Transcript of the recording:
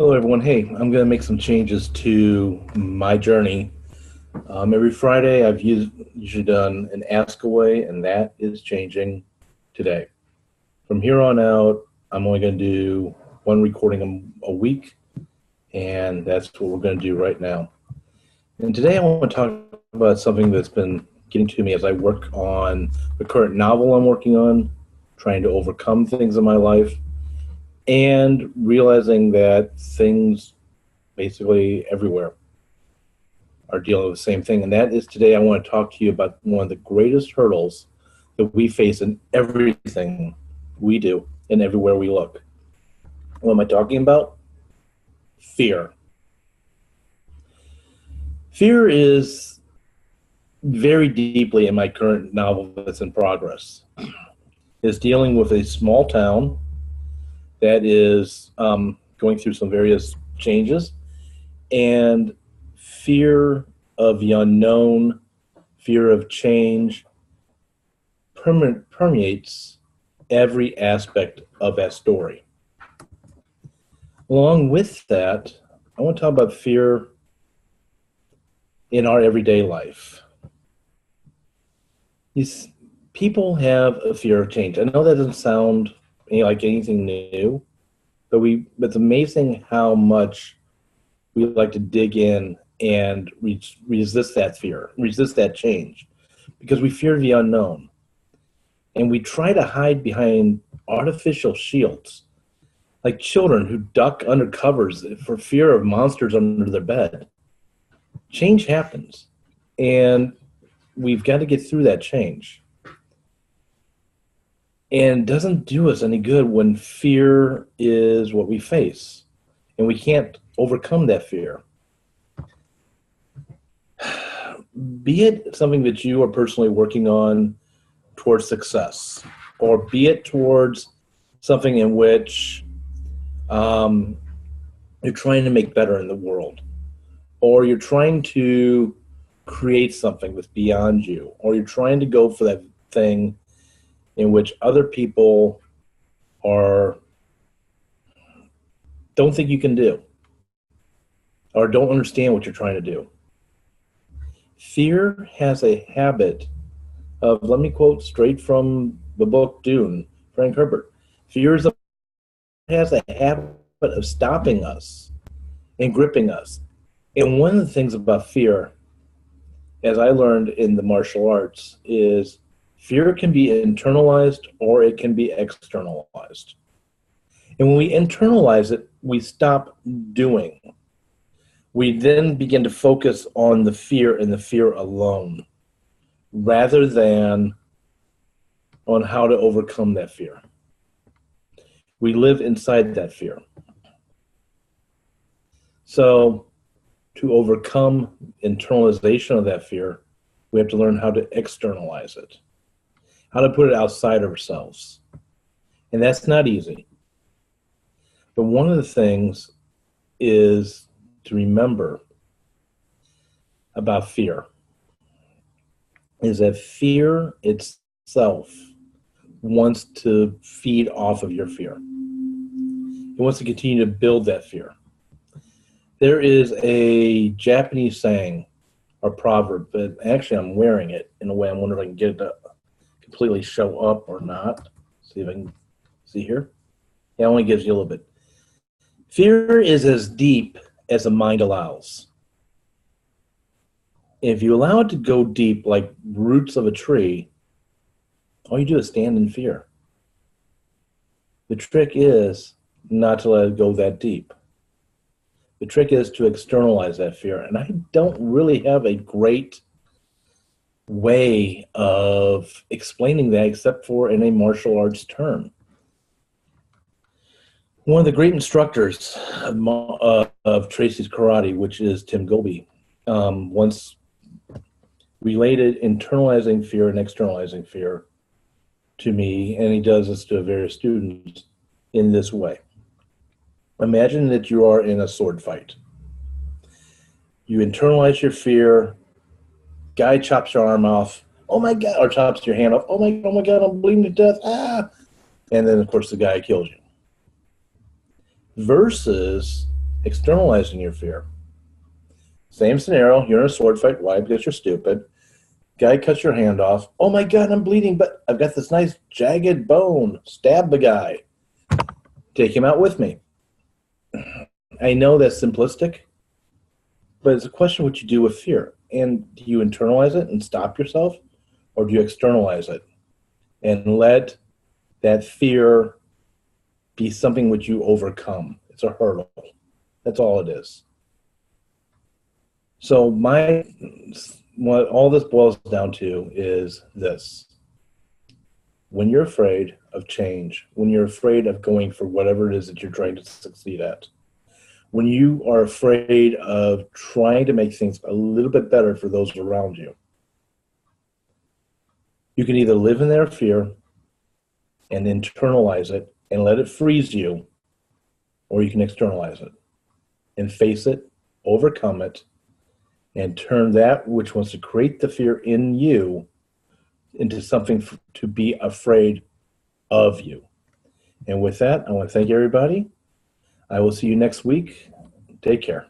Hello, everyone. Hey, I'm going to make some changes to my journey. Every Friday, I've usually done an ask away, and that is changing today. From here on out, I'm only going to do one recording a week, and that's what we're going to do right now. And today, I want to talk about something that's been getting to me as I work on the current novel I'm working on, trying to overcome things in my life, and realizing that things basically everywhere are dealing with the same thing. And that is today I want to talk to you about one of the greatest hurdles that we face in everything we do and everywhere we look. What am I talking about? Fear. Fear is very deeply in my current novel that's in progress. Is dealing with a small town that is going through some various changes, and fear of the unknown, fear of change permeates every aspect of that story. Along with that, I want to talk about fear in our everyday life. These people have a fear of change. I know that doesn't sound like anything new, but it's amazing how much we like to dig in and resist that fear, resist that change, because we fear the unknown. And we try to hide behind artificial shields, like children who duck under covers for fear of monsters under their bed. Change happens, and we've got to get through that change. And it doesn't do us any good when fear is what we face, and we can't overcome that fear. Be it something that you are personally working on towards success, or be it towards something in which you're trying to make better in the world, or you're trying to create something that's beyond you, or you're trying to go for that thing in which other people don't think you can do, or don't understand what you're trying to do. Fear has a habit of, let me quote straight from the book Dune, Frank Herbert, has a habit of stopping us and gripping us. And one of the things about fear, as I learned in the martial arts, is fear can be internalized or it can be externalized. And when we internalize it, we stop doing. We then begin to focus on the fear and the fear alone, rather than on how to overcome that fear. We live inside that fear. So to overcome internalization of that fear, we have to learn how to externalize it, how to put it outside of ourselves. And that's not easy. But one of the things is to remember about fear is that fear itself wants to feed off of your fear. It wants to continue to build that fear. There is a Japanese saying or proverb, but actually I'm wearing it in a way. I'm wondering if I can get it to completely show up or not. See if I can see here. Yeah, it only gives you a little bit. Fear is as deep as the mind allows. If you allow it to go deep like roots of a tree, all you do is stand in fear. The trick is not to let it go that deep. The trick is to externalize that fear. And I don't really have a great way of explaining that except for in a martial arts term. One of the great instructors of Tracy's karate, which is Tim Goby, once related internalizing fear and externalizing fear to me, and he does this to various students in this way. Imagine that you are in a sword fight. You internalize your fear, guy chops your arm off, oh my God, or chops your hand off, oh my God, I'm bleeding to death, ah! And then, of course, the guy kills you. Versus externalizing your fear. Same scenario, you're in a sword fight. Why? Because you're stupid. Guy cuts your hand off. Oh my God, I'm bleeding, but I've got this nice jagged bone. Stab the guy. Take him out with me. I know that's simplistic, but it's a question of what you do with fear. And do you internalize it and stop yourself, or do you externalize it and let that fear be something which you overcome? It's a hurdle. That's all it is. So what all this boils down to is this. When you're afraid of change, when you're afraid of going for whatever it is that you're trying to succeed at, when you are afraid of trying to make things a little bit better for those around you, you can either live in their fear and internalize it and let it freeze you, or you can externalize it and face it, overcome it, and turn that which wants to create the fear in you into something to be afraid of you. And with that, I want to thank everybody. I will see you next week. Take care.